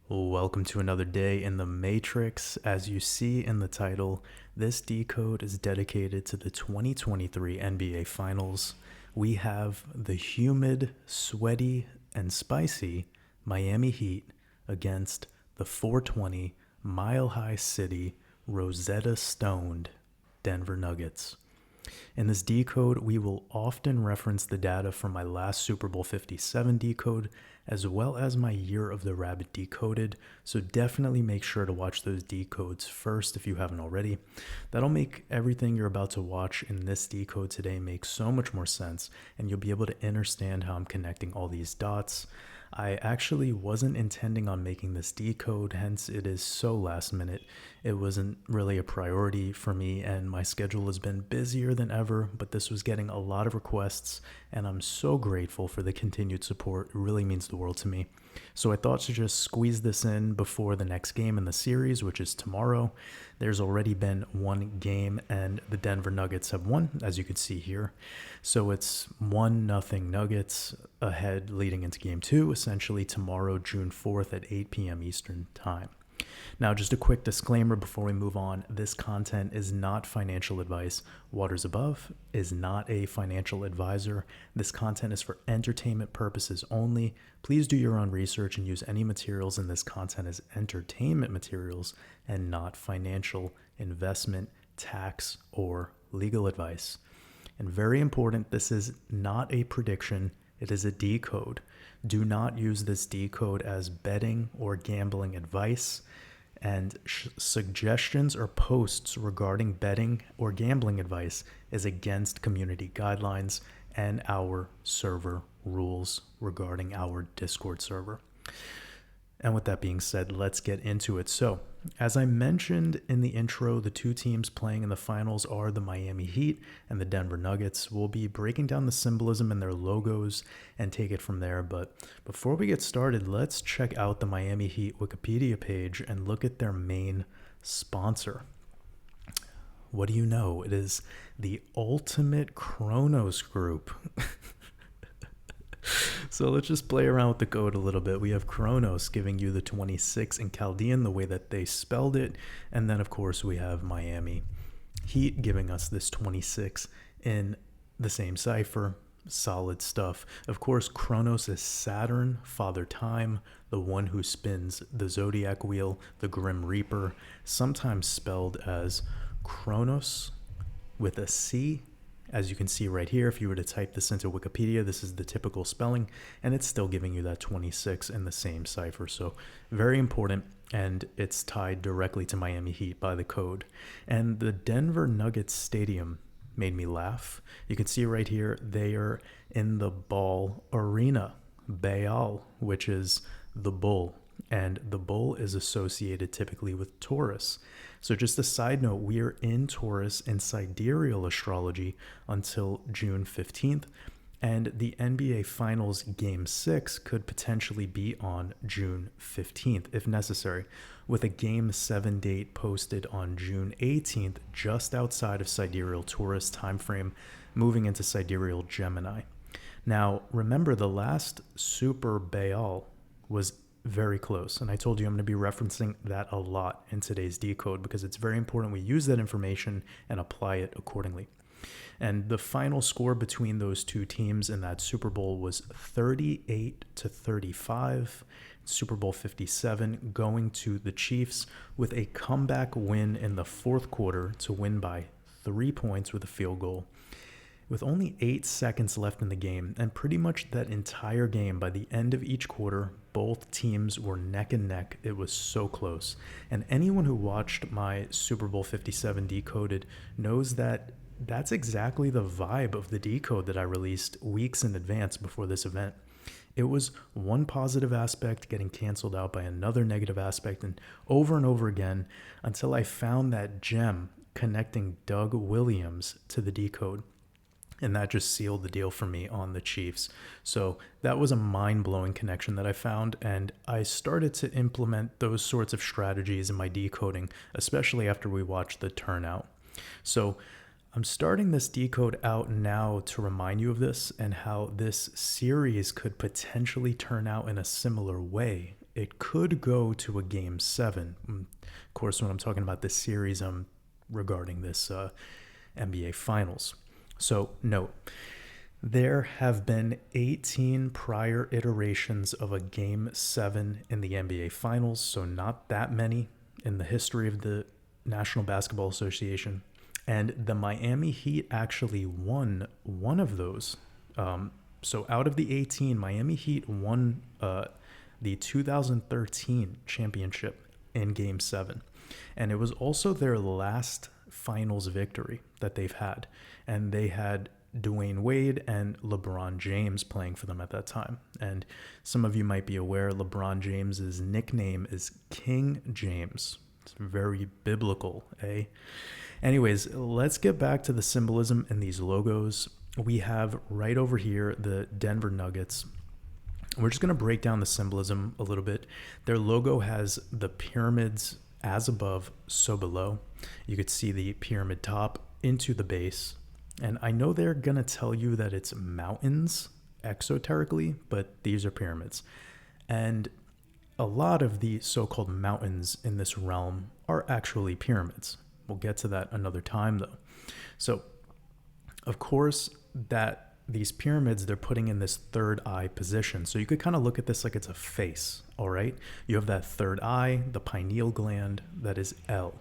Welcome to another day in the Matrix. As you see in the title, this decode is dedicated to the 2023 NBA Finals. We have the humid, sweaty, and spicy Miami Heat against the 420 Mile High City, Rosetta Stoned Denver Nuggets. In this decode, we will often reference the data from my last Super Bowl 57 decode, as well as my Year of the Rabbit decoded, so definitely make sure to watch those decodes first if you haven't already. That'll make everything you're about to watch in this decode today make so much more sense, and you'll be able to understand how I'm connecting all these dots. I actually wasn't intending on making this decode, hence it is so last minute. It wasn't really a priority for me, and my schedule has been busier than ever, but this was getting a lot of requests, and I'm so grateful for the continued support. It really means the world to me. So I thought to just squeeze this in before the next game in the series, which is tomorrow. There's already been one game, and the Denver Nuggets have won, as you can see here. So it's 1-0 Nuggets ahead leading into game 2, essentially tomorrow, June 4th at 8 p.m. Eastern Time. Now, just a quick disclaimer before we move on. This content is not financial advice. WatersAbove is not a financial advisor. This content is for entertainment purposes only. Please do your own research and use any materials in this content as entertainment materials and not financial, investment, tax, or legal advice. And very important, this is not a prediction. It is a decode. Do not use this decode as betting or gambling advice. And suggestions or posts regarding betting or gambling advice is against community guidelines and our server rules regarding our Discord server. And with that being said, let's get into it. So, as I mentioned in the intro, the two teams playing in the finals are the Miami Heat and the Denver Nuggets. We'll be breaking down the symbolism in their logos and take it from there. But before we get started, let's check out the Miami Heat Wikipedia page and look at their main sponsor. What do you know? It is the Ultimate Chronos Group. So let's just play around with the code a little bit. We have Chronos giving you the 26 in Chaldean, the way that they spelled it. And then, of course, we have Miami Heat giving us this 26 in the same cipher. Solid stuff. Of course, Chronos is Saturn, Father Time, the one who spins the zodiac wheel, the Grim Reaper, sometimes spelled as Chronos with a C. As you can see right here, if you were to type this into Wikipedia, this is the typical spelling, and it's still giving you that 26 in the same cipher. So very important, and it's tied directly to Miami Heat by the code. And the Denver Nuggets Stadium made me laugh. You can see right here, they are in the Ball Arena, Baal, which is the bull. And the bull is associated typically with Taurus. So just a side note, we are in Taurus in sidereal astrology until June 15th, and the NBA Finals Game 6 could potentially be on June 15th if necessary, with a Game 7 date posted on June 18th, just outside of sidereal Taurus timeframe, moving into sidereal Gemini. Now, remember, the last Super Baal was very close, and I told you I'm going to be referencing that a lot in today's decode because it's very important we use that information and apply it accordingly. And the final score between those two teams in that Super Bowl was 38-35. Super Bowl 57 going to the Chiefs with a comeback win in the fourth quarter to win by 3 points with a field goal. With only 8 seconds left in the game, and pretty much that entire game, by the end of each quarter, both teams were neck and neck. It was so close. And anyone who watched my Super Bowl 57 Decoded knows that that's exactly the vibe of the decode that I released weeks in advance before this event. It was one positive aspect getting canceled out by another negative aspect, and over again until I found that gem connecting Doug Williams to the decode. And that just sealed the deal for me on the Chiefs. So that was a mind-blowing connection that I found, and I started to implement those sorts of strategies in my decoding, especially after we watched the turnout. So I'm starting this decode out now to remind you of this and how this series could potentially turn out in a similar way it could go to a game 7. Of course, when I'm talking about this series, I'm regarding this NBA Finals. So note, there have been 18 prior iterations of a game 7 in the NBA Finals, so not that many in the history of the National Basketball Association. And the Miami Heat actually won one of those. So out of the 18, Miami Heat won the 2013 championship in Game 7. And it was also their last finals victory that they've had. And they had Dwayne Wade and LeBron James playing for them at that time. And some of you might be aware, LeBron James's nickname is King James. It's very biblical, eh? Anyways, let's get back to the symbolism in these logos. We have right over here the Denver Nuggets. We're just going to break down the symbolism a little bit. Their logo has the pyramids as above, so below. You could see the pyramid top into the base. And I know they're going to tell you that it's mountains exoterically, but these are pyramids. And a lot of the so-called mountains in this realm are actually pyramids. We'll get to that another time, though. So, of course, that these pyramids, they're putting in this third eye position. So you could kind of look at this like it's a face, all right? You have that third eye, the pineal gland, that is L.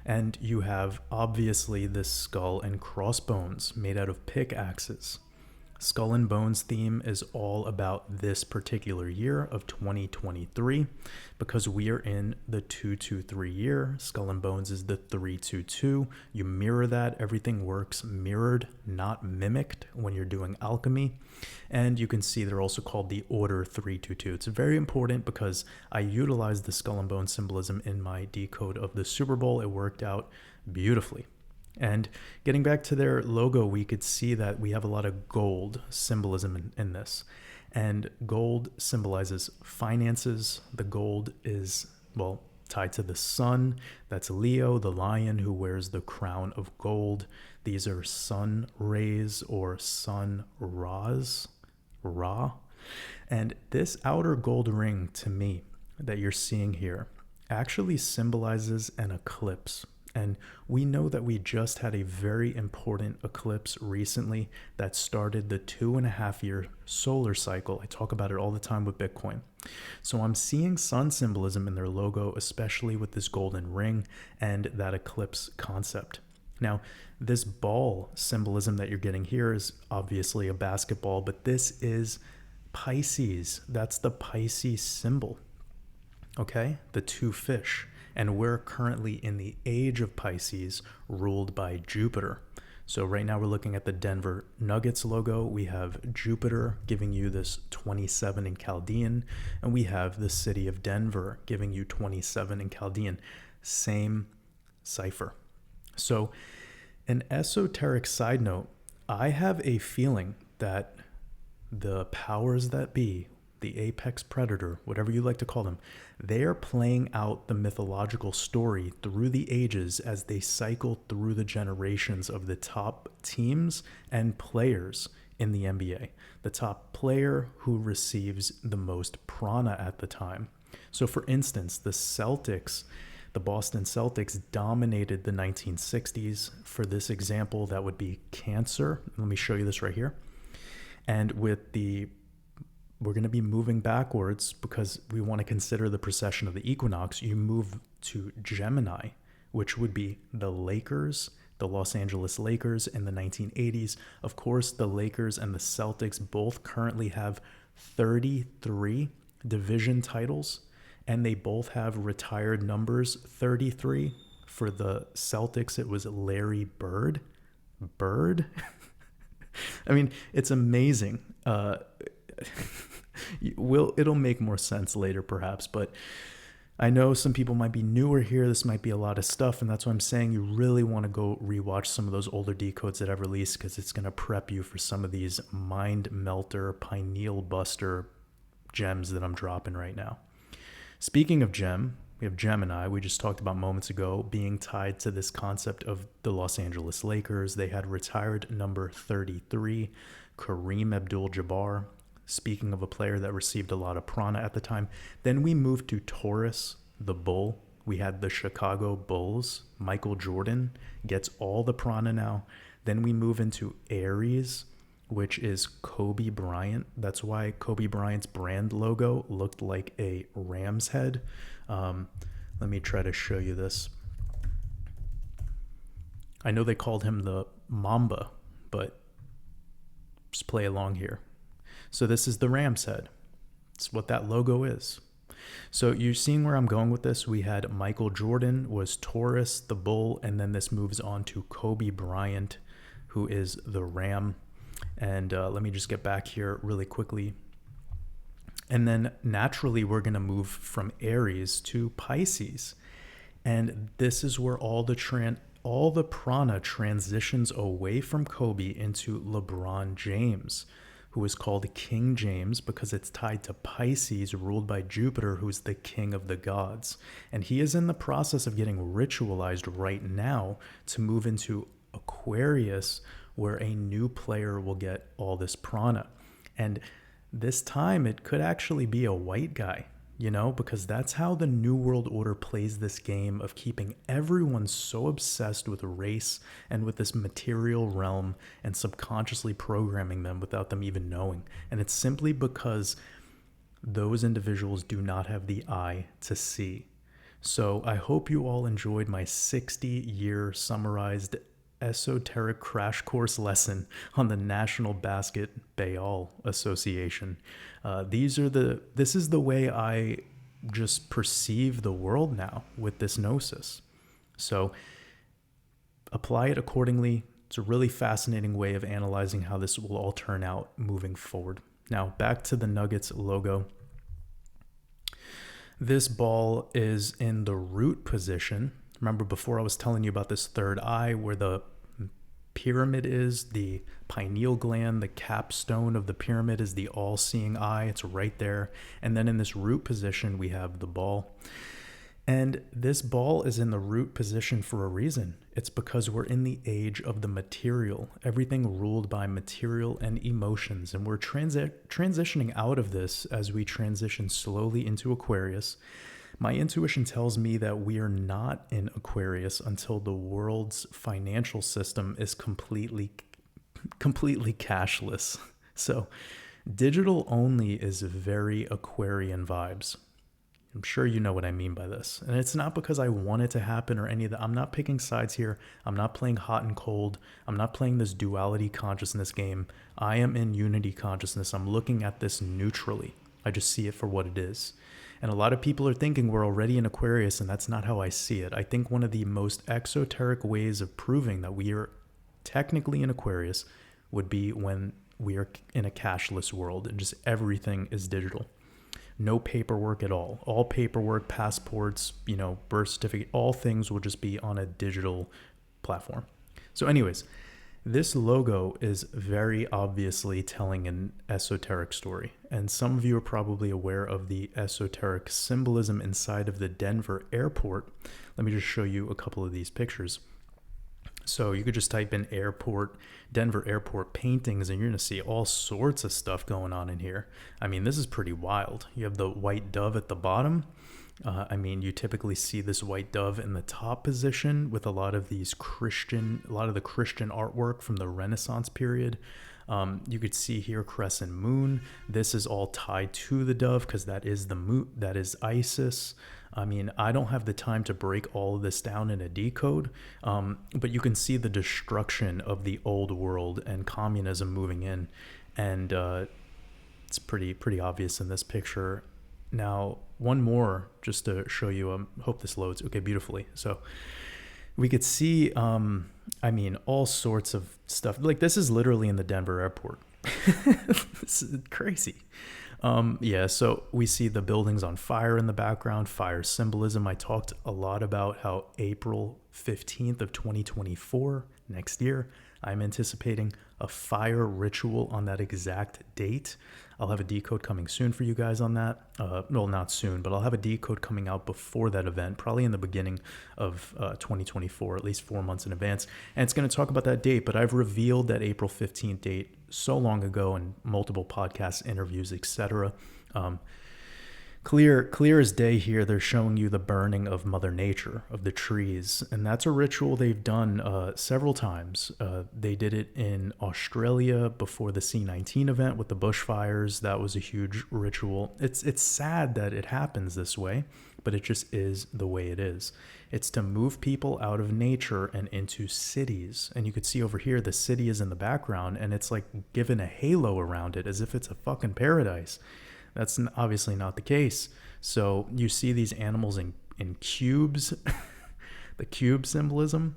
And you have, obviously, this skull and crossbones made out of pickaxes. Skull and Bones theme is all about this particular year of 2023 because we are in the 223 year. Skull and Bones is the 322. You mirror that. Everything works mirrored, not mimicked when you're doing alchemy. And you can see they're also called the Order 322. It's very important because I utilized the Skull and Bones symbolism in my decode of the Super Bowl. It worked out beautifully. And getting back to their logo, we could see that we have a lot of gold symbolism in this. And gold symbolizes finances. The gold is, well, tied to the sun. That's Leo, the lion who wears the crown of gold. These are sun rays or sun Ra. And this outer gold ring, to me, that you're seeing here, actually symbolizes an eclipse. And we know that we just had a very important eclipse recently that started the 2.5-year solar cycle. I talk about it all the time with Bitcoin. So I'm seeing sun symbolism in their logo, especially with this golden ring and that eclipse concept. Now, this ball symbolism that you're getting here is obviously a basketball, but this is Pisces. That's the Pisces symbol. Okay? The two fish. And we're currently in the age of Pisces, ruled by Jupiter. So right now we're looking at the Denver Nuggets logo. We have Jupiter giving you this 27 in Chaldean, and we have the city of Denver giving you 27 in Chaldean. Same cipher. So an esoteric side note, I have a feeling that the powers that be, the apex predator, whatever you like to call them, they are playing out the mythological story through the ages as they cycle through the generations of the top teams and players in the NBA. The top player who receives the most prana at the time. So for instance, the Boston Celtics dominated the 1960s. For this example, that would be Cancer. Let me show you this right here. And we're going to be moving backwards because we want to consider the precession of the equinox. You move to Gemini, which would be the Lakers, the Los Angeles Lakers in the 1980s. Of course, the Lakers and the Celtics both currently have 33 division titles, and they both have retired numbers. 33 for the Celtics, it was Larry Bird. I mean, it's amazing. It'll make more sense later perhaps, but I know some people might be newer here. This might be a lot of stuff, and that's why I'm saying you really want to go rewatch some of those older decodes that I've released because it's going to prep you for some of these mind melter, pineal buster gems that I'm dropping right now. Speaking of gem, we have Gemini. We just talked about moments ago being tied to this concept of the Los Angeles Lakers. They had retired number 33, Kareem Abdul-Jabbar. Speaking of a player that received a lot of prana at the time. Then we moved to Taurus, the bull. We had the Chicago Bulls. Michael Jordan gets all the prana now. Then we move into Aries, which is Kobe Bryant. That's why Kobe Bryant's brand logo looked like a ram's head. Let me try to show you this. I know they called him the Mamba, but just play along here. So this is the ram's head. It's what that logo is. So you're seeing where I'm going with this. We had Michael Jordan was Taurus, the bull, and then this moves on to Kobe Bryant, who is the ram. And let me just get back here really quickly. And then naturally, we're going to move from Aries to Pisces. And this is where all the prana transitions away from Kobe into LeBron James, who is called King James because it's tied to Pisces, ruled by Jupiter, who's the king of the gods. And he is in the process of getting ritualized right now to move into Aquarius, where a new player will get all this prana. And this time it could actually be a white guy, because that's how the New World Order plays this game of keeping everyone so obsessed with race and with this material realm and subconsciously programming them without them even knowing. And it's simply because those individuals do not have the eye to see. So I hope you all enjoyed my 60-year summarized esoteric crash course lesson on the National Basketball Association. This is the way I just perceive the world now with this gnosis. So apply it accordingly. It's a really fascinating way of analyzing how this will all turn out moving forward. Now back to the Nuggets logo. This ball is in the root position. Remember before I was telling you about this third eye where the pyramid is, the pineal gland, the capstone of the pyramid is the all-seeing eye. It's right there. And then in this root position, we have the ball. And this ball is in the root position for a reason. It's because we're in the age of the material, everything ruled by material and emotions. And we're transitioning out of this as we transition slowly into Aquarius. My intuition tells me that we are not in Aquarius until the world's financial system is completely cashless. So digital only is very Aquarian vibes. I'm sure you know what I mean by this. And it's not because I want it to happen or any of that. I'm not picking sides here. I'm not playing hot and cold. I'm not playing this duality consciousness game. I am in unity consciousness. I'm looking at this neutrally. I just see it for what it is. And a lot of people are thinking we're already in Aquarius, and that's not how I see it. I think one of the most exoteric ways of proving that we are technically in Aquarius would be when we are in a cashless world and just everything is digital. No paperwork at all. All paperwork, passports, birth certificate, all things will just be on a digital platform. So anyways, this logo is very obviously telling an esoteric story. And some of you are probably aware of the esoteric symbolism inside of the Denver airport. Let me just show you a couple of these pictures. So you could just type in Denver airport paintings, and you're going to see all sorts of stuff going on in here. I mean, this is pretty wild. You have the white dove at the bottom. You typically see this white dove in the top position with a lot of the Christian artwork from the Renaissance period. You could see here crescent moon. This is all tied to the dove because that is the moon, that is Isis. I don't have the time to break all of this down in a decode, but you can see the destruction of the old world and communism moving in, and it's pretty obvious in this picture. Now, one more just to show you. Hope this loads. Okay, beautifully. So we could see, all sorts of stuff. Like this is literally in the Denver airport. This is crazy. So we see the buildings on fire in the background, fire symbolism. I talked a lot about how April 15th of 2024, next year, I'm anticipating a fire ritual on that exact date. I'll have a decode coming soon for you guys on that. Well, not soon, but I'll have a decode coming out before that event, probably in the beginning of 2024, at least 4 months in advance. And it's going to talk about that date, but I've revealed that April 15th date so long ago in multiple podcast interviews, etc. Clear as day here, they're showing you the burning of Mother Nature, of the trees. And that's a ritual they've done several times. They did it in Australia before the C19 event with the bushfires. That was a huge ritual. It's sad that it happens this way, but it just is the way it is. It's to move people out of nature and into cities. And you could see over here, the city is in the background, and it's like given a halo around it as if it's a fucking paradise. That's obviously not the case. So you see these animals in cubes, the cube symbolism.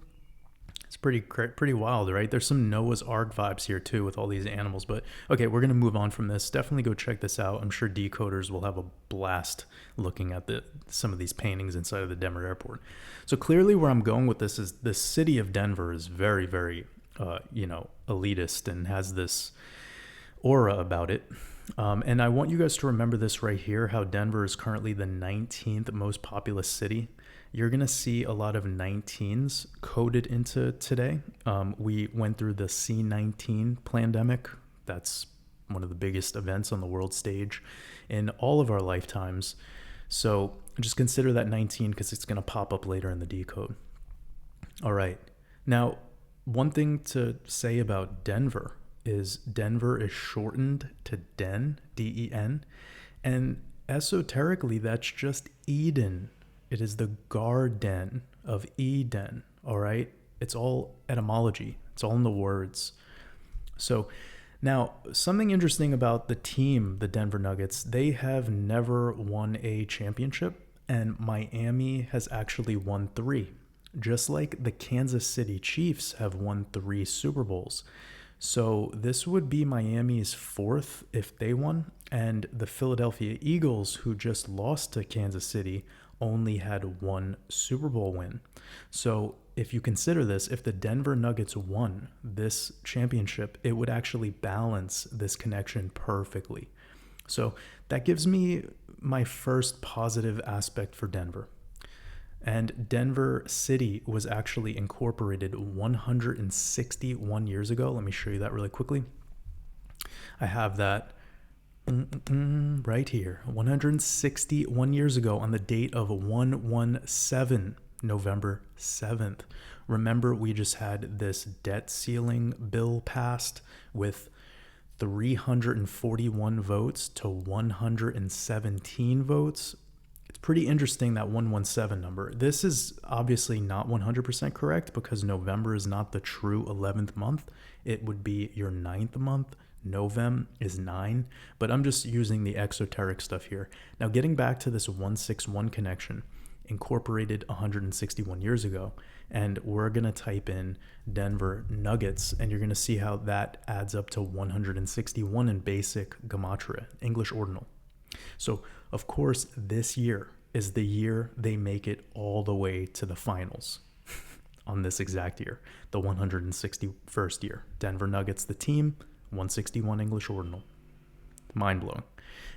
It's pretty wild, right? There's some Noah's Ark vibes here too with all these animals. But okay, we're going to move on from this. Definitely go check this out. I'm sure decoders will have a blast looking at some of these paintings inside of the Denver airport. So clearly where I'm going with this is the city of Denver is very, very, elitist and has this aura about it. And I want you guys to remember this right here, how Denver is currently the 19th most populous city. You're going to see a lot of 19s coded into today. We went through the C19 pandemic. That's one of the biggest events on the world stage in all of our lifetimes. So just consider that 19 because it's going to pop up later in the decode. All right. Now, one thing to say about Denver is Denver is shortened to Den, D-E-N, and esoterically that's just Eden. It is the Garden of Eden, all right? It's all etymology. It's all in the words. So now, something interesting about the team, the Denver Nuggets, they have never won a championship, and Miami has actually won 3, just like the Kansas City Chiefs have won 3 Super Bowls. So this would be Miami's 4th if they won, and the Philadelphia Eagles, who just lost to Kansas City, only had 1 Super Bowl win. So if you consider this, if the Denver Nuggets won this championship, it would actually balance this connection perfectly. So that gives me my first positive aspect for Denver. And Denver City was actually incorporated 161 years ago. Let me show you that really quickly. I have that right here. 161 years ago on the date of 117, November 7th. Remember, we just had this debt ceiling bill passed with 341 votes to 117 votes. Pretty interesting, that 117 number. This is obviously not 100% correct because November is not the true 11th month. It would be your 9th month. Novem is 9, but I'm just using the exoteric stuff here. Now, getting back to this 161 connection, incorporated 161 years ago, and we're going to type in Denver Nuggets, and you're going to see how that adds up to 161 in basic gematria, English ordinal. So, of course, this year is the year they make it all the way to the finals on this exact year, the 161st year. Denver Nuggets, the team, 161 English ordinal. Mind-blowing.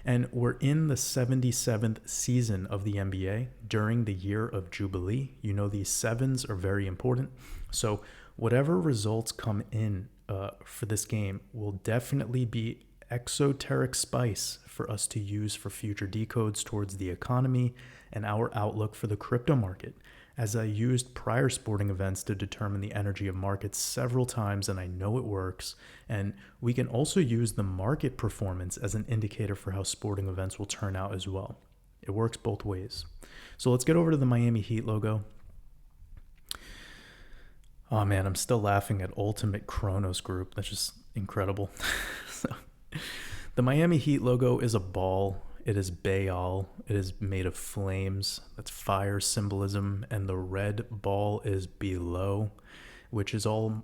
And we're in the 77th season of the NBA during the year of Jubilee. You know, these 7s are very important. So whatever results come in for this game will definitely be exoteric spice for us to use for future decodes towards the economy and our outlook for the crypto market, as I used prior sporting events to determine the energy of markets several times, and I know it works. And we can also use the market performance as an indicator for how sporting events will turn out as well. It works both ways. So let's get over to the Miami Heat logo. Oh man, I'm still laughing at Ultimate Chronos Group. That's just incredible. So, the Miami Heat logo is a ball. It is Baal. It is made of flames. That's fire symbolism. And the red ball is below, which is all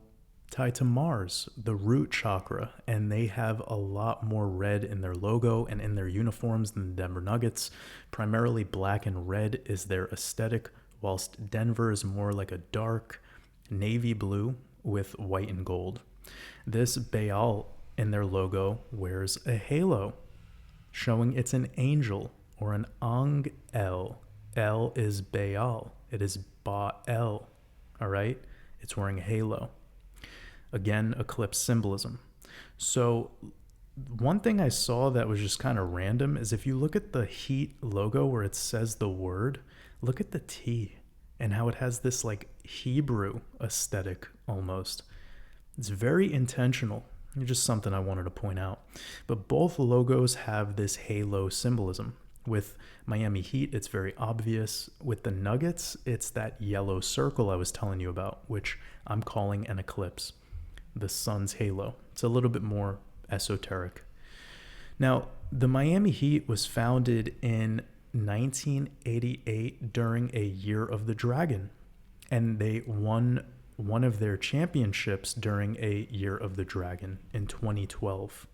tied to Mars, the root chakra. And they have a lot more red in their logo and in their uniforms than the Denver Nuggets. Primarily black and red is their aesthetic, whilst Denver is more like a dark navy blue with white and gold. This Baal in their logo wears a halo, showing it's an angel or an Ang-El. El is Baal. It is Baal. All right? It's wearing a halo. Again, eclipse symbolism. So one thing I saw that was just kind of random is if you look at the Heat logo where it says the word, look at the T and how it has this like Hebrew aesthetic almost. It's very intentional. Just something I wanted to point out. But both logos have this halo symbolism. With Miami Heat, it's very obvious. With the Nuggets, it's that yellow circle I was telling you about, which I'm calling an eclipse, the sun's halo. It's a little bit more esoteric. Now, the Miami Heat was founded in 1988 during a year of the dragon, and they won one of their championships during a year of the dragon in 2012.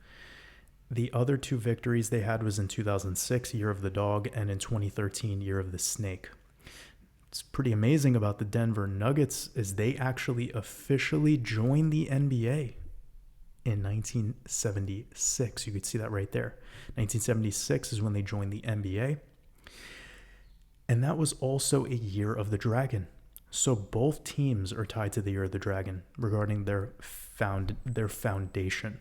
The other two victories they had was in 2006, year of the dog, and in 2013, year of the snake. It's pretty amazing about the Denver Nuggets is they actually officially joined the NBA in 1976. You could see that right there. 1976 is when they joined the NBA. And that was also a year of the dragon. So both teams are tied to the year of the dragon regarding their foundation.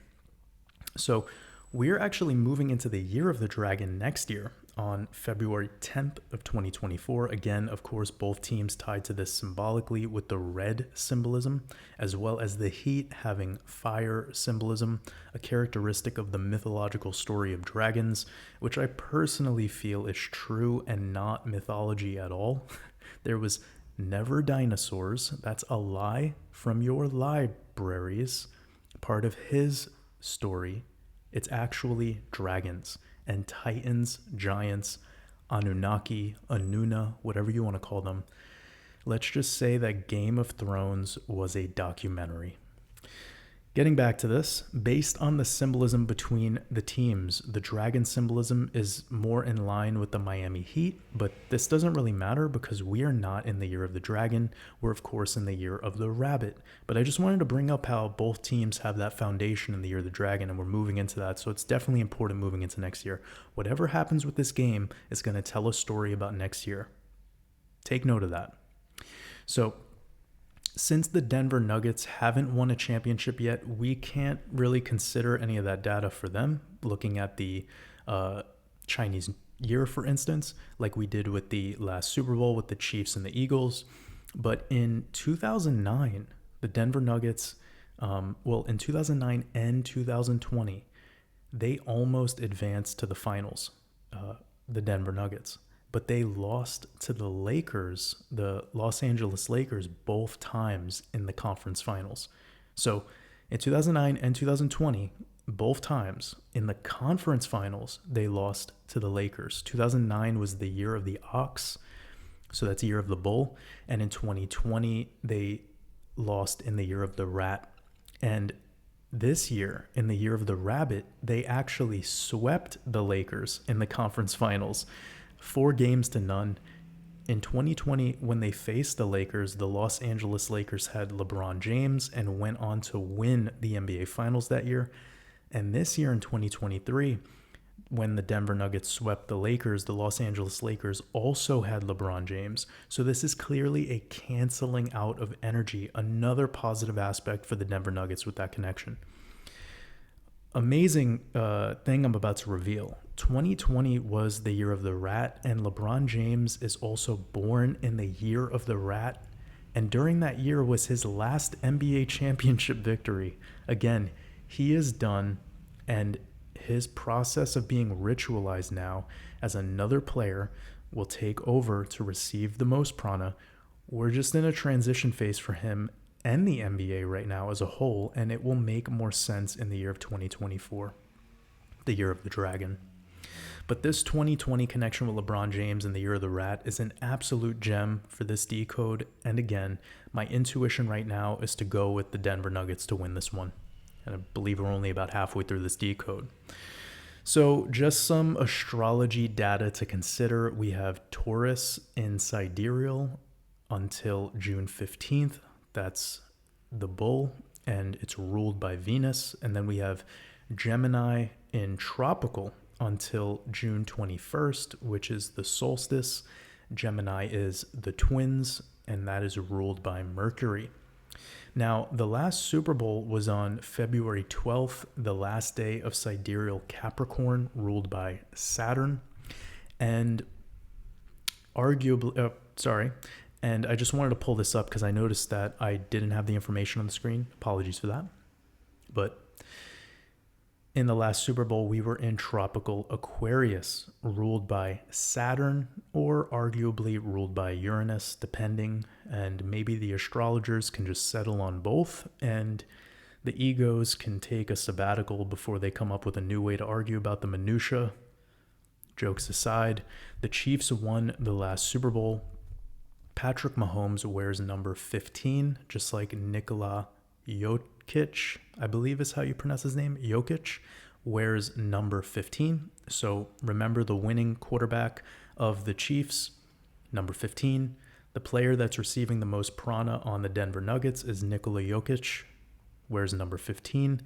So we're actually moving into the year of the dragon next year on February 10th of 2024. Again, of course, both teams tied to this symbolically with the red symbolism, as well as the Heat having fire symbolism, a characteristic of the mythological story of dragons, which I personally feel is true and not mythology at all. There was never dinosaurs. That's a lie from your libraries. Part of his story. It's actually dragons and titans, giants, Anunnaki, Anuna, whatever you want to call them. Let's just say that Game of Thrones was a documentary. Getting back to this, based on the symbolism between the teams, the dragon symbolism is more in line with the Miami Heat, but this doesn't really matter because we are not in the year of the dragon. We're, of course, in the year of the rabbit. But I just wanted to bring up how both teams have that foundation in the year of the dragon, and we're moving into that, so it's definitely important moving into next year. Whatever happens with this game is going to tell a story about next year. Take note of that. So, since the Denver Nuggets haven't won a championship yet, we can't really consider any of that data for them, looking at the Chinese year, for instance, like we did with the last Super Bowl with the Chiefs and the Eagles. But in 2009, the Denver Nuggets, in 2009 and 2020, they almost advanced to the finals, the Denver Nuggets. But they lost to the Lakers, the Los Angeles Lakers, both times in the conference finals. So in 2009 and 2020, both times in the conference finals, they lost to the Lakers. 2009 was the year of the ox, so that's the year of the bull. And in 2020, they lost in the year of the rat. And this year, in the year of the rabbit, they actually swept the Lakers in the conference finals. 4-0. In 2020, when they faced the Lakers, the Los Angeles Lakers had LeBron James and went on to win the NBA Finals that year. And this year in 2023, when the Denver Nuggets swept the Lakers, the Los Angeles Lakers also had LeBron James. So this is clearly a canceling out of energy, another positive aspect for the Denver Nuggets with that connection. Amazing thing I'm about to reveal. 2020 was the year of the rat, and LeBron James is also born in the year of the rat. And during that year was his last NBA championship victory. Again, he is done, and his process of being ritualized now as another player will take over to receive the most prana. We're just in a transition phase for him and the NBA right now as a whole, and it will make more sense in the year of 2024, the year of the dragon. But this 2020 connection with LeBron James and the year of the rat is an absolute gem for this decode. And again, my intuition right now is to go with the Denver Nuggets to win this one. And I believe we're only about halfway through this decode. So just some astrology data to consider. We have Taurus in sidereal until June 15th. That's the bull, and it's ruled by Venus. And then we have Gemini in tropical until June 21st, which is the solstice. Gemini is the twins, and that is ruled by Mercury. Now, the last Super Bowl was on February 12th, the last day of sidereal Capricorn, ruled by Saturn. And and I just wanted to pull this up because I noticed that I didn't have the information on the screen. Apologies for that. But in the last Super Bowl, we were in tropical Aquarius, ruled by Saturn, or arguably ruled by Uranus, depending. And maybe the astrologers can just settle on both, and the egos can take a sabbatical before they come up with a new way to argue about the minutia. Jokes aside, the Chiefs won the last Super Bowl. Patrick Mahomes wears number 15, just like Nikola Jokic, I believe is how you pronounce his name. Jokic wears number 15. So remember, the winning quarterback of the Chiefs, number 15. The player that's receiving the most prana on the Denver Nuggets is Nikola Jokic, wears number 15.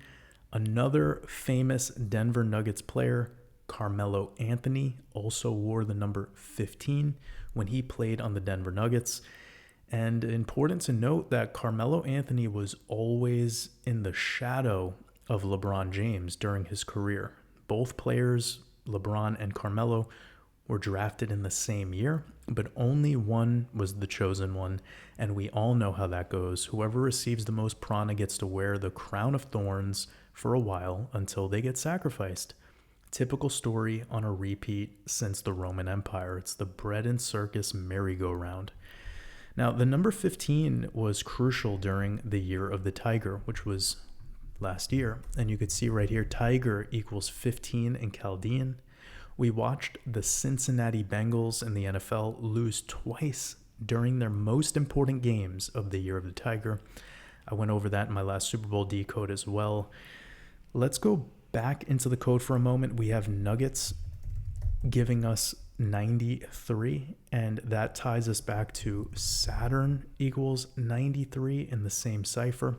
Another famous Denver Nuggets player, Carmelo Anthony, also wore the number 15 when he played on the Denver Nuggets. And important to note that Carmelo Anthony was always in the shadow of LeBron James during his career. Both players, LeBron and Carmelo, were drafted in the same year, but only one was the chosen one, and we all know how that goes. Whoever receives the most prana gets to wear the crown of thorns for a while until they get sacrificed. Typical story on a repeat since the Roman Empire. It's the bread and circus merry-go-round. Now, the number 15 was crucial during the year of the tiger, which was last year. And you could see right here, tiger equals 15 in Chaldean. We watched the Cincinnati Bengals in the NFL lose twice during their most important games of the year of the tiger. I went over that in my last Super Bowl decode as well. Let's go back into the code for a moment. We have Nuggets giving us 93, and that ties us back to Saturn equals 93 in the same cipher.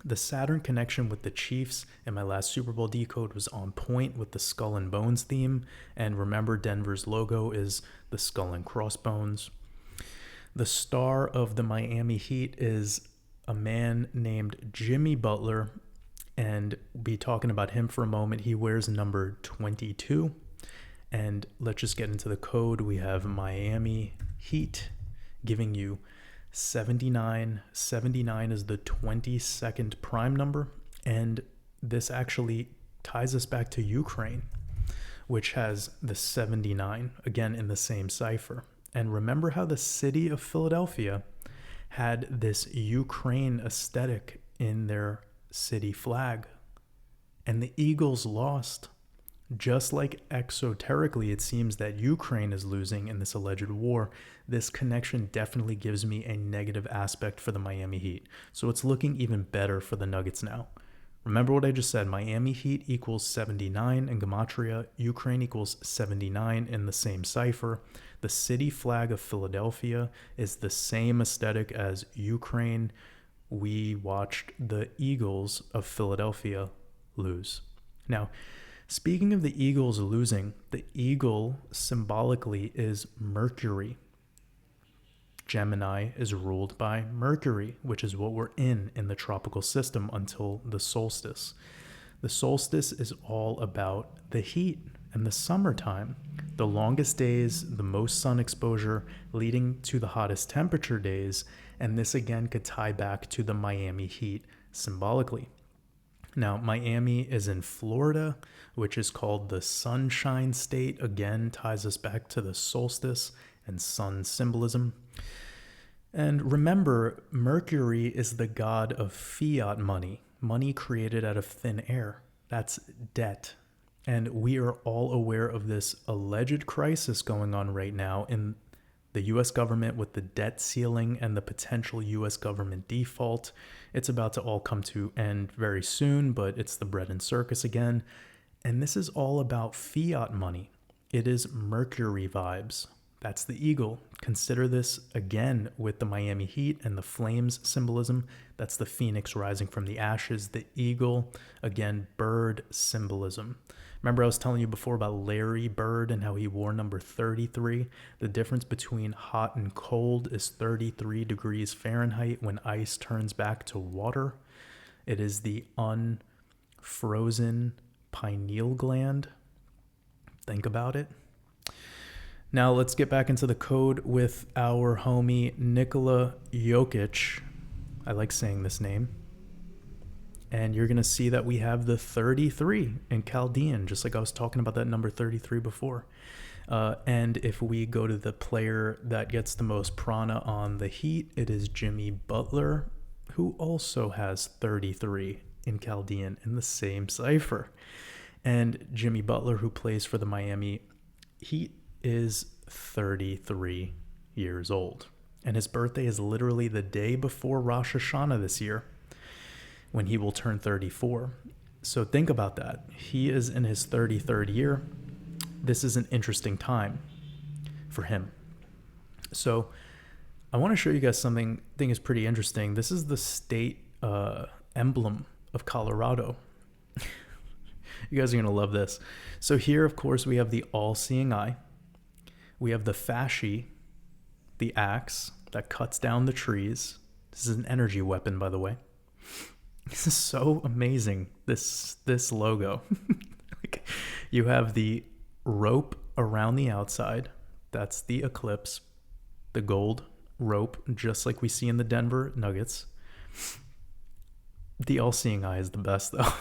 The Saturn connection with the Chiefs in my last Super Bowl decode was on point with the skull and bones theme, and remember, Denver's logo is the skull and crossbones. The star of the Miami Heat is a man named Jimmy Butler, and we'll be talking about him for a moment. He wears number 22. And let's just get into the code. We have Miami Heat giving you 79. 79 is the 22nd prime number. And this actually ties us back to Ukraine, which has the 79, again in the same cipher. And remember how the city of Philadelphia had this Ukraine aesthetic in their city flag. And the Eagles lost. Just like exoterically, it seems that Ukraine is losing in this alleged war. This connection definitely gives me a negative aspect for the Miami Heat. So it's looking even better for the Nuggets now. Remember what I just said. Miami Heat equals 79 in Gematria. Ukraine equals 79 in the same cipher. The city flag of Philadelphia is the same aesthetic as Ukraine. We watched the Eagles of Philadelphia lose. Now, speaking of the Eagles losing, the eagle symbolically is Mercury. Gemini is ruled by Mercury, which is what we're in the tropical system until the solstice. The solstice is all about the heat and the summertime. The longest days, the most sun exposure, leading to the hottest temperature days, and this again could tie back to the Miami Heat symbolically. Now, Miami is in Florida, which is called the Sunshine State. Again, ties us back to the solstice and sun symbolism. And remember, Mercury is the god of fiat money, money created out of thin air. That's debt. And we are all aware of this alleged crisis going on right now in the U.S. government with the debt ceiling and the potential U.S. government default. It's about to all come to end very soon, but it's the bread and circus again. And this is all about fiat money. It is Mercury vibes. That's the eagle. Consider this again with the Miami Heat and the flames symbolism. That's the phoenix rising from the ashes. The eagle, again, bird symbolism. Remember I was telling you before about Larry Bird and how he wore number 33? The difference between hot and cold is 33 degrees Fahrenheit when ice turns back to water. It is the unfrozen pineal gland. Think about it. Now let's get back into the code with our homie Nikola Jokic. I like saying this name. And you're going to see that we have the 33 in Chaldean, just like I was talking about that number 33 before. And if we go to the player that gets the most prana on the Heat, it is Jimmy Butler, who also has 33 in Chaldean in the same cipher. And Jimmy Butler, who plays for the Miami Heat, is 33 years old. And his birthday is literally the day before Rosh Hashanah this year, when he will turn 34. So think about that. He is in his 33rd year. This is an interesting time for him. So I want to show you guys something I think is pretty interesting. This is the state emblem of Colorado. You guys are going to love this. So here, of course, we have the all-seeing eye. We have the fasci, the axe that cuts down the trees. This is an energy weapon, by the way. This is so amazing, this logo. Like, you have the rope around the outside. That's the eclipse, the gold rope, just like we see in the Denver Nuggets. The all-seeing eye is the best, though.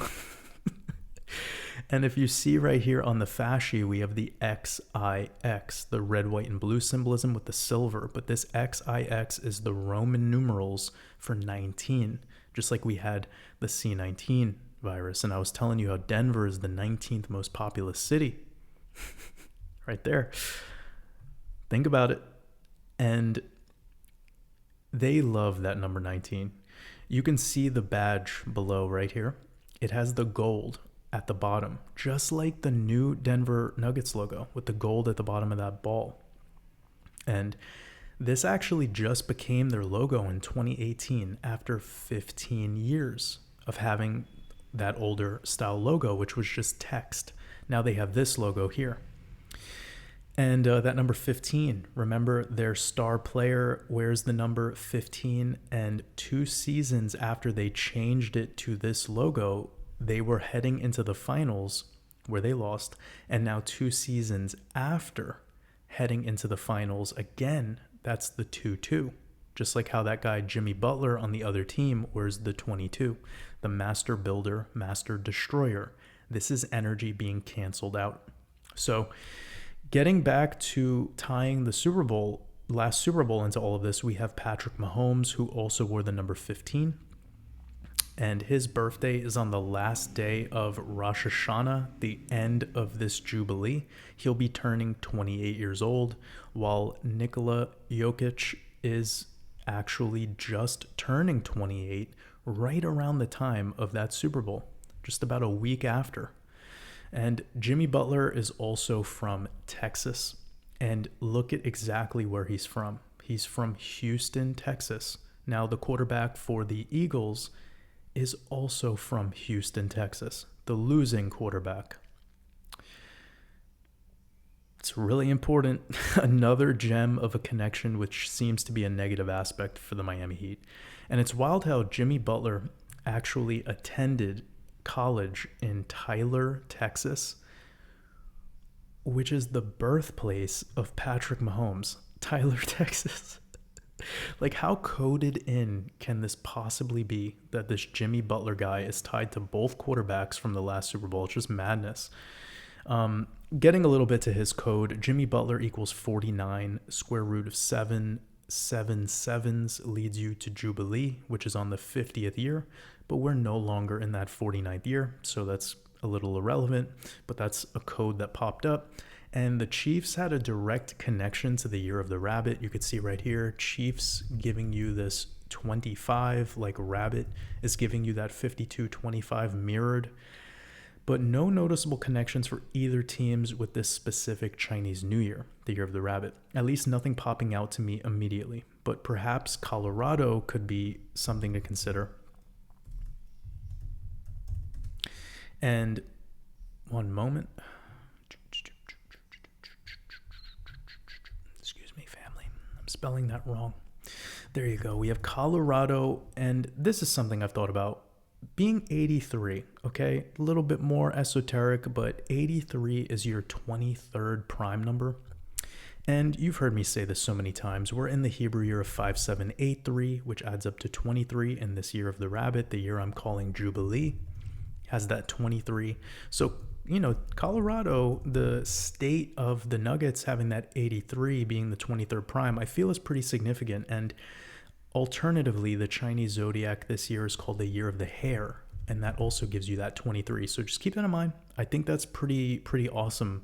And if you see right here on the fasci, we have the XIX, the red, white, and blue symbolism with the silver. But this XIX is the Roman numerals for 19, just like we had the C19 virus. And I was telling you how Denver is the 19th most populous city. Right there. Think about it. And they love that number 19. You can see the badge below right here. It has the gold at the bottom, just like the new Denver Nuggets logo with the gold at the bottom of that ball. And this actually just became their logo in 2018 after 15 years of having that older style logo, which was just text. Now they have this logo here. And that number 15, remember their star player wears the number 15, and 2 seasons after they changed it to this logo, they were heading into the finals where they lost. And now 2 seasons after heading into the finals again, that's the 2-2. Just like how that guy Jimmy Butler on the other team wears the 22, the master builder, master destroyer. This is energy being canceled out. So getting back to tying the last Super Bowl into all of this, we have Patrick Mahomes, who also wore the number 15. And his birthday is on the last day of Rosh Hashanah, the end of this Jubilee. He'll be turning 28 years old, while Nikola Jokic is actually just turning 28 right around the time of that Super Bowl, just about a week after. And Jimmy Butler is also from Texas. And look at exactly where he's from. He's from Houston, Texas. Now, the quarterback for the Eagles is also from Houston, Texas, the losing quarterback. It's really important. Another gem of a connection, which seems to be a negative aspect for the Miami Heat. And it's wild how Jimmy Butler actually attended college in Tyler, Texas, which is the birthplace of Patrick Mahomes. Tyler, Texas. Like, how coded in can this possibly be that this Jimmy Butler guy is tied to both quarterbacks from the last Super Bowl? It's just madness. Getting a little bit to his code, Jimmy Butler equals 49, square root of 7, 7 sevens leads you to Jubilee, which is on the 50th year, but we're no longer in that 49th year, so that's a little irrelevant, but that's a code that popped up. And the Chiefs had a direct connection to the year of the rabbit. You could see right here, Chiefs giving you this 25, like rabbit is giving you that 52-25 mirrored. But no noticeable connections for either teams with this specific Chinese New Year, the year of the rabbit. At least nothing popping out to me immediately. But perhaps Colorado could be something to consider. And One moment. Excuse me, family. I'm spelling that wrong. There you go. We have Colorado, and this is something I've thought about. Being 83, okay? A little bit more esoteric, but 83 is your 23rd prime number. And you've heard me say this so many times. We're in the Hebrew year of 5783, which adds up to 23. In this year of the rabbit, the year I'm calling Jubilee, has that 23. So, Colorado, the state of the Nuggets having that 83 being the 23rd prime, I feel is pretty significant. And alternatively, the Chinese zodiac this year is called the year of the hare, and that also gives you that 23. So just keep that in mind. I think that's pretty awesome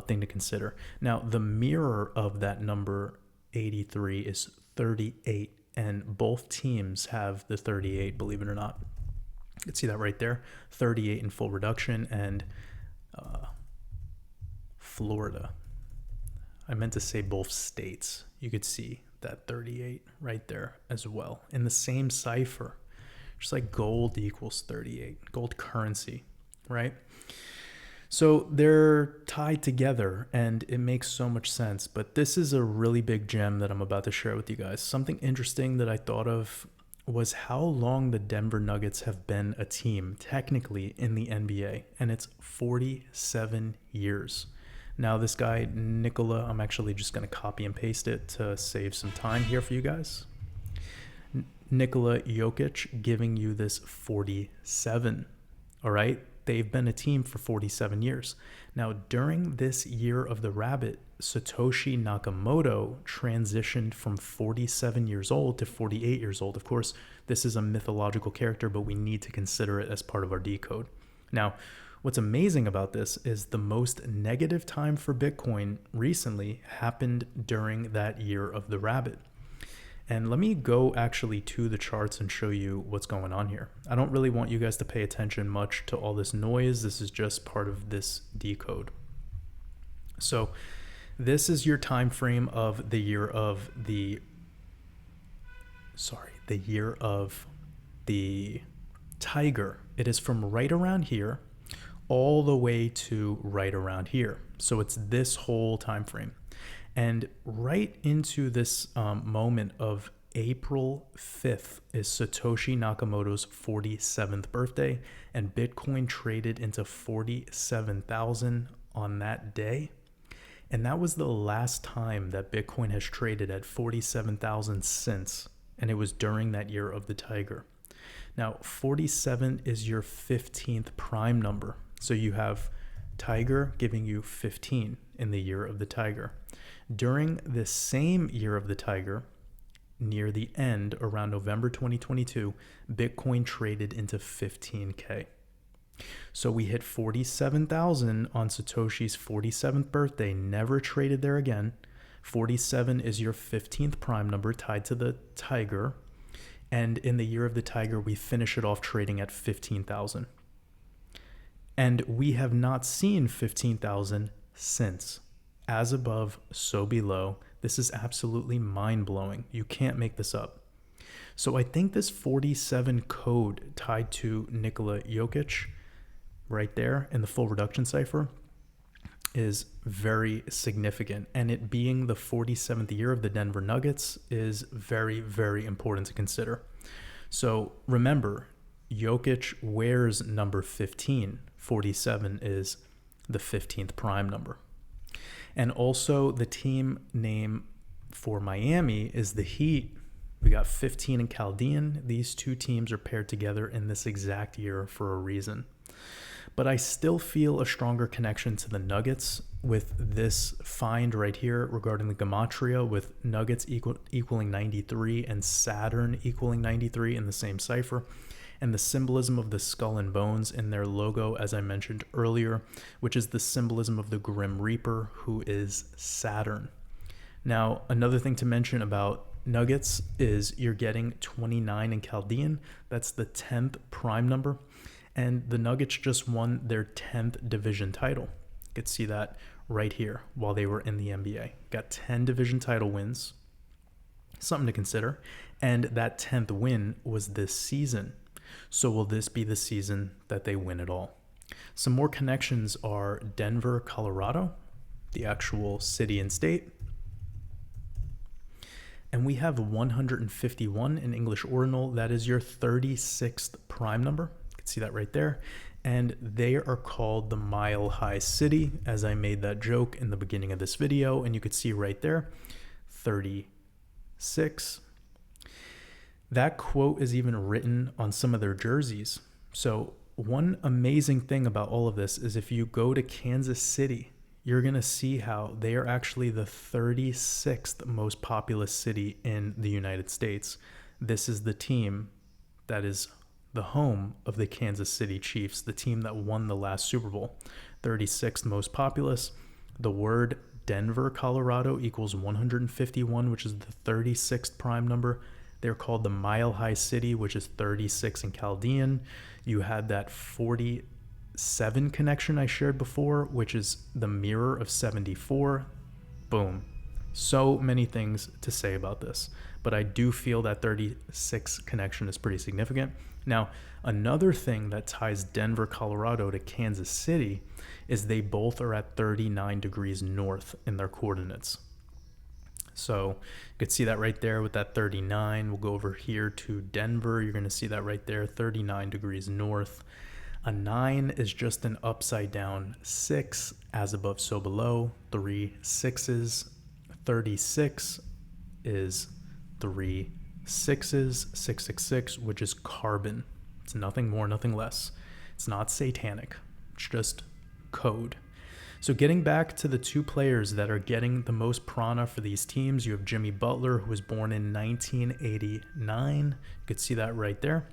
thing to consider. Now, the mirror of that number 83 is 38, and both teams have the 38, believe it or not. You can see that right there, 38 in full reduction, and Florida. I meant to say both states. You could see that 38 right there as well in the same cipher, just like gold equals 38, gold currency, right? So they're tied together and it makes so much sense. But this is a really big gem that I'm about to share with you guys. Something interesting that I thought of was how long the Denver Nuggets have been a team technically in the NBA, and it's 47 years. Now, this guy, Nikola, I'm actually just going to copy and paste it to save some time here for you guys. Nikola Jokic giving you this 47, all right? They've been a team for 47 years. Now, during this year of the rabbit, Satoshi Nakamoto transitioned from 47 years old to 48 years old. Of course, this is a mythological character, but we need to consider it as part of our decode. Now, what's amazing about this is the most negative time for Bitcoin recently happened during that year of the rabbit. And let me go actually to the charts and show you what's going on here. I don't really want you guys to pay attention much to all this noise. This is just part of this decode. So this is your time frame of the year of the tiger. It is from right around here all the way to right around here. So it's this whole time frame. And right into this moment of April 5th is Satoshi Nakamoto's 47th birthday, and Bitcoin traded into 47,000 on that day. And that was the last time that Bitcoin has traded at 47,000 since, and it was during that year of the tiger. Now, 47 is your 15th prime number. So you have tiger giving you 15 in the year of the tiger. During the same year of the tiger, near the end, around November 2022, Bitcoin traded into 15K. So we hit 47,000 on Satoshi's 47th birthday, never traded there again. 47 is your 15th prime number tied to the tiger. And in the year of the tiger, we finish it off trading at 15,000. And we have not seen 15,000 since. As above, so below. This is absolutely mind-blowing. You can't make this up. So I think this 47 code tied to Nikola Jokic right there in the full reduction cipher is very significant. And it being the 47th year of the Denver Nuggets is very, very important to consider. So remember, Jokic wears number 15. 47 is the 15th prime number. And also the team name for Miami is the Heat. We got 15 in Chaldean. These two teams are paired together in this exact year for a reason. But I still feel a stronger connection to the Nuggets with this find right here regarding the gematria, with Nuggets equaling 93 and Saturn equaling 93 in the same cipher, and the symbolism of the skull and bones in their logo, as I mentioned earlier, which is the symbolism of the Grim Reaper, who is Saturn. Now, another thing to mention about Nuggets is you're getting 29 in Chaldean. That's the 10th prime number. And the Nuggets just won their 10th division title. You could see that right here while they were in the NBA. Got 10 division title wins. Something to consider. And that 10th win was this season. So will this be the season that they win it all? Some more connections are Denver, Colorado, the actual city and state. And we have 151 in English ordinal. That is your 36th prime number. You can see that right there. And they are called the Mile High City, as I made that joke in the beginning of this video. And you could see right there, 36. That quote is even written on some of their jerseys. So one amazing thing about all of this is if you go to Kansas City, you're going to see how they are actually the 36th most populous city in the United States. This is the team that is the home of the Kansas City Chiefs, the team that won the last Super Bowl. 36th most populous. The word Denver, Colorado equals 151, which is the 36th prime number. They're called the Mile High City, which is 36 in Chaldean. You had that 47 connection I shared before, which is the mirror of 74. Boom. So many things to say about this, but I do feel that 36 connection is pretty significant. Now, another thing that ties Denver, Colorado to Kansas City is they both are at 39 degrees north in their coordinates. So you could see that right there with that 39. We'll go over here to Denver. You're going to see that right there, 39 degrees north. A 9 is just an upside down 6, as above, so below. 3 6s. 36 is 3 6s, 666, which is carbon. It's nothing more, nothing less. It's not satanic. It's just code. So getting back to the two players that are getting the most prana for these teams, you have Jimmy Butler, who was born in 1989. You could see that right there.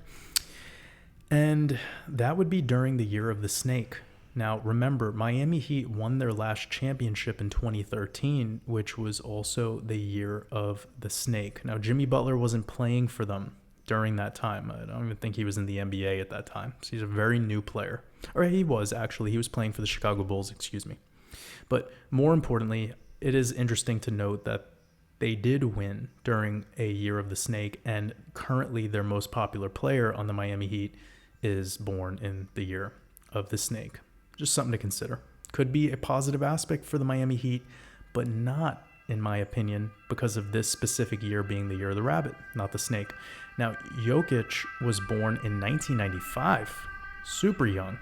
And that would be during the year of the snake. Now, remember, Miami Heat won their last championship in 2013, which was also the year of the snake. Now, Jimmy Butler wasn't playing for them during that time. I don't even think he was in the NBA at that time. So he's a very new player. Or he was, actually. He was playing for the Chicago Bulls, excuse me. But more importantly, it is interesting to note that they did win during a year of the snake, and currently their most popular player on the Miami Heat is born in the year of the snake. Just something to consider. Could be a positive aspect for the Miami Heat, but not, in my opinion, because of this specific year being the year of the rabbit, not the snake. Now, Jokic was born in 1995, super young.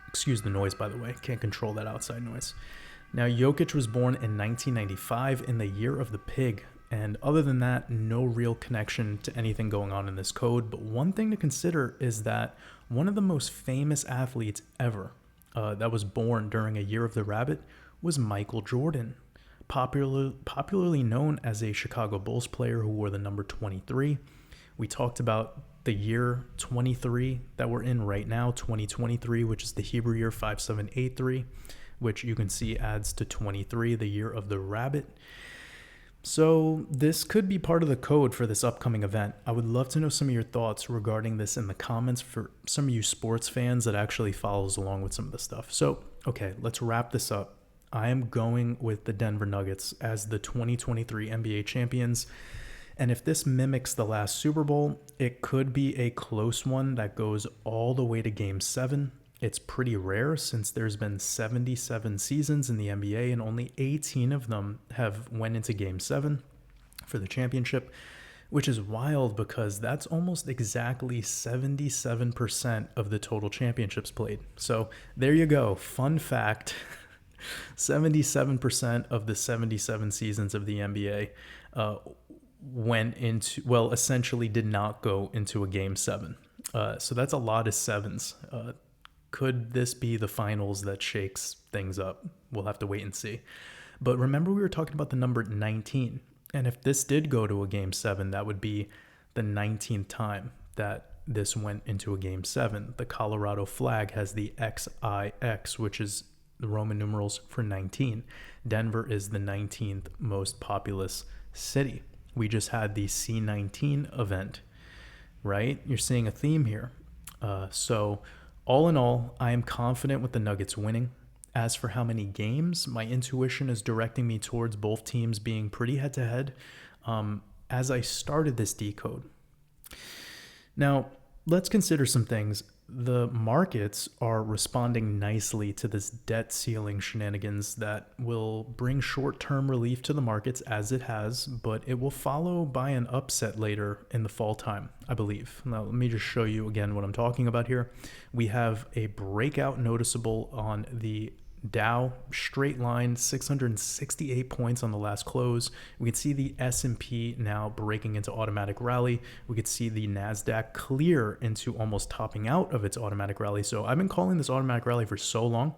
Excuse the noise, by the way. Can't control that outside noise. Now, Jokic was born in 1995 in the year of the pig. And other than that, no real connection to anything going on in this code. But one thing to consider is that one of the most famous athletes ever that was born during a year of the rabbit was Michael Jordan, popularly known as a Chicago Bulls player who wore the number 23. We talked about the year 23 that we're in right now, 2023, which is the Hebrew year 5783, which you can see adds to 23, the year of the rabbit. So this could be part of the code for this upcoming event. I would love to know some of your thoughts regarding this in the comments for some of you sports fans that actually follows along with some of the stuff. So, okay, let's wrap this up. I am going with the Denver Nuggets as the 2023 NBA champions. And if this mimics the last Super Bowl, it could be a close one that goes all the way to Game 7. It's pretty rare since there's been 77 seasons in the NBA and only 18 of them have went into Game 7 for the championship, which is wild because that's almost exactly 77% of the total championships played. So there you go. Fun fact, 77% of the 77 seasons of the NBA essentially did not go into a Game 7. So that's a lot of sevens. Could this be the finals that shakes things up? We'll have to wait and see. But remember, we were talking about the number 19. And if this did go to a Game 7, that would be the 19th time that this went into a Game 7. The Colorado flag has the XIX, which is the Roman numerals for 19. Denver is the 19th most populous city. We just had the C19 event, right? You're seeing a theme here. So all in all, I am confident with the Nuggets winning. As for how many games, my intuition is directing me towards both teams being pretty head-to-head as I started this decode. Now, let's consider some things. the markets are responding nicely to this debt ceiling shenanigans that will bring short-term relief to the markets as it has, but it will follow by an upset later in the fall time, I believe. Now, let me just show you again what I'm talking about here. We have a breakout noticeable on the Dow, straight line, 668 points on the last close. We can see the S&P now breaking into automatic rally. We could see the NASDAQ clear into almost topping out of its automatic rally. So I've been calling this automatic rally for so long,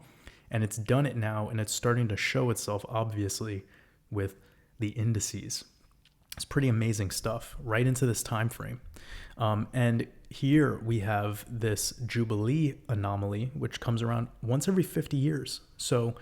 and it's done it now, and it's starting to show itself, obviously, with the indices. It's pretty amazing stuff right into this time frame. And here we have this Jubilee anomaly, which comes around once every 50 years. So,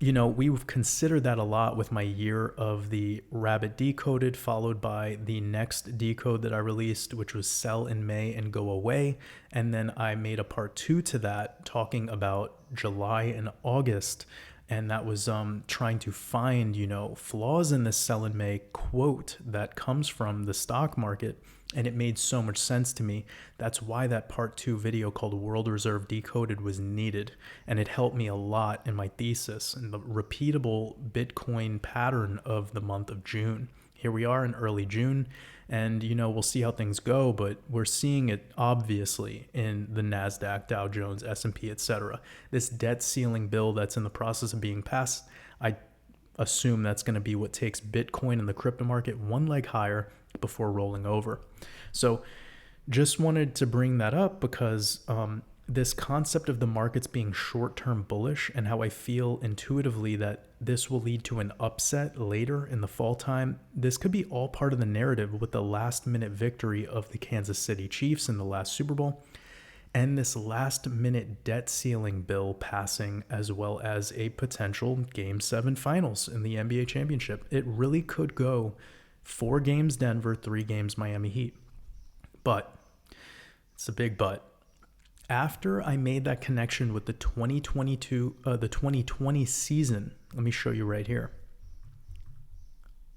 we've considered that a lot with my year of the Rabbit Decoded, followed by the next decode that I released, which was Sell in May and Go Away. And then I made a part 2 to that, talking about July and August. And that was trying to find, flaws in this Sell in May quote that comes from the stock market. And it made so much sense to me. That's why that part 2 video called World Reserve Decoded was needed. And it helped me a lot in my thesis and the repeatable Bitcoin pattern of the month of June. Here we are in early June, and we'll see how things go, but we're seeing it obviously in the NASDAQ, Dow Jones, S&P, etc. This debt ceiling bill that's in the process of being passed, I assume that's going to be what takes Bitcoin and the crypto market one leg higher before rolling over. So just wanted to bring that up because this concept of the markets being short-term bullish and how I feel intuitively that this will lead to an upset later in the fall time, this could be all part of the narrative with the last-minute victory of the Kansas City Chiefs in the last Super Bowl and this last-minute debt ceiling bill passing, as well as a potential Game 7 finals in the NBA championship. It really could go 4 games Denver, 3 games Miami Heat. But, it's a big but. After I made that connection with the 2020 season, let me show you right here.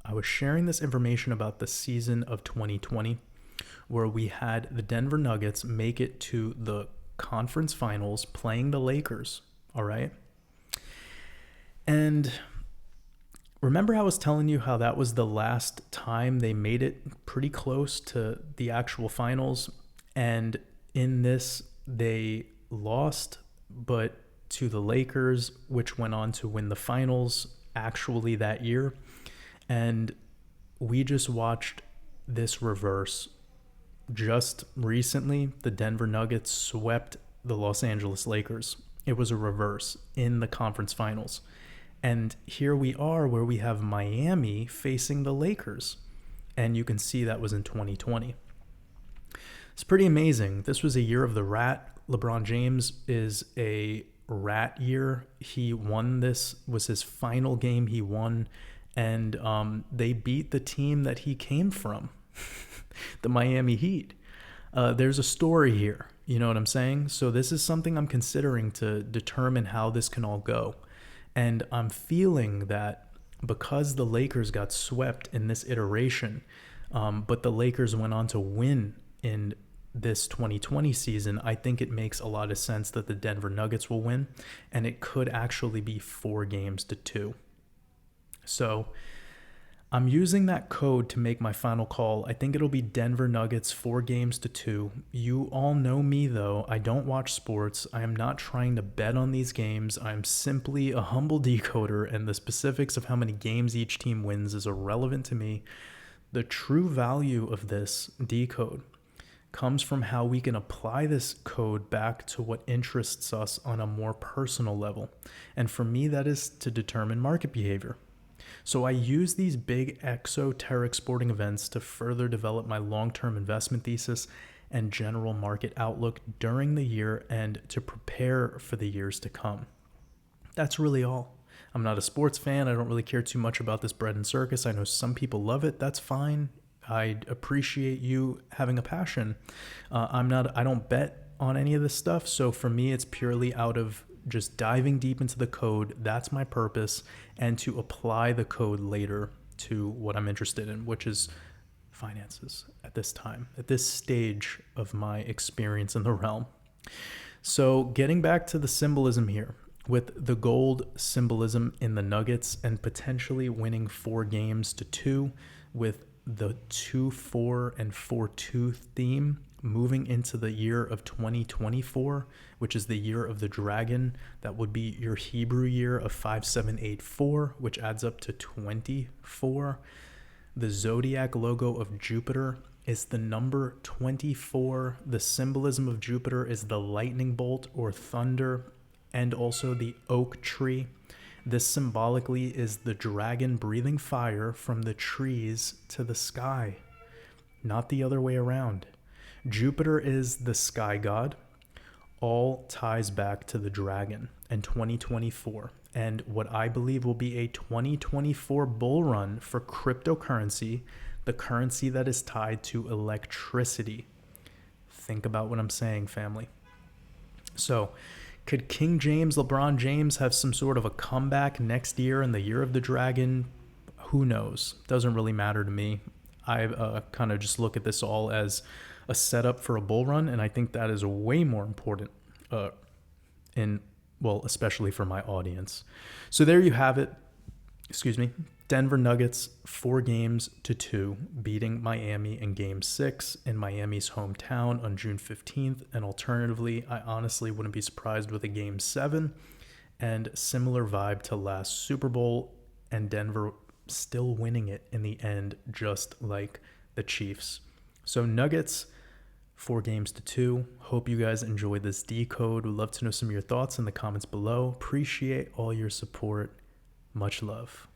I was sharing this information about the season of 2020, where we had the Denver Nuggets make it to the conference finals playing the Lakers, all right? And remember how I was telling you how that was the last time they made it pretty close to the actual finals? And in this, they lost, but to the Lakers, which went on to win the finals actually that year. And we just watched this reverse. Just recently, the Denver Nuggets swept the Los Angeles Lakers. It was a reverse in the conference finals. And here we are where we have Miami facing the Lakers. And you can see that was in 2020. It's pretty amazing. This was a year of the rat. LeBron James is a rat year. He won this, was his final game he won. And they beat the team that he came from, the Miami Heat. There's a story here. You know what I'm saying? So this is something I'm considering to determine how this can all go. And I'm feeling that because the Lakers got swept in this iteration, but the Lakers went on to win in this 2020 season, I think it makes a lot of sense that the Denver Nuggets will win, and it could actually be 4 games to 2. So I'm using that code to make my final call. I think it'll be Denver Nuggets 4 games to 2. You all know me though. I don't watch sports. I am not trying to bet on these games. I'm simply a humble decoder, and the specifics of how many games each team wins is irrelevant to me. The true value of this decode comes from how we can apply this code back to what interests us on a more personal level. And for me, that is to determine market behavior. So I use these big exoteric sporting events to further develop my long-term investment thesis and general market outlook during the year and to prepare for the years to come. That's really all. I'm not a sports fan. I don't really care too much about this bread and circus. I know some people love it. That's fine. I appreciate you having a passion. I don't bet on any of this stuff. So for me, it's purely out of just diving deep into the code. That's my purpose, and to apply the code later to what I'm interested in, which is finances at this time, at this stage of my experience in the realm. So getting back to the symbolism here, with the gold symbolism in the Nuggets and potentially winning 4 games to 2 with the 2-4 and 4-2 theme moving into the year of 2024, which is the year of the dragon. That would be your Hebrew year of 5784, which adds up to 24. The zodiac logo of Jupiter is the number 24. The symbolism of Jupiter is the lightning bolt or thunder, and also the oak tree. This symbolically is the dragon breathing fire from the trees to the sky, not the other way around. Jupiter is the sky god. All ties back to the dragon and 2024, and what I believe will be a 2024 bull run for cryptocurrency, the currency that is tied to electricity. Think about what I'm saying, family. So, could King James, LeBron James, have some sort of a comeback next year in the year of the dragon? Who knows? Doesn't really matter to me. I kind of just look at this all as a setup for a bull run, and I think that is way more important especially for my audience. So there you have it. Excuse me. Denver Nuggets 4 games to 2, beating Miami in Game 6 in Miami's hometown on June 15th. And alternatively, I honestly wouldn't be surprised with a Game 7 and similar vibe to last Super Bowl, and Denver still winning it in the end, just like the Chiefs. So Nuggets 4 games to 2. Hope you guys enjoyed this decode. Would love to know some of your thoughts in the comments below. Appreciate all your support. Much love.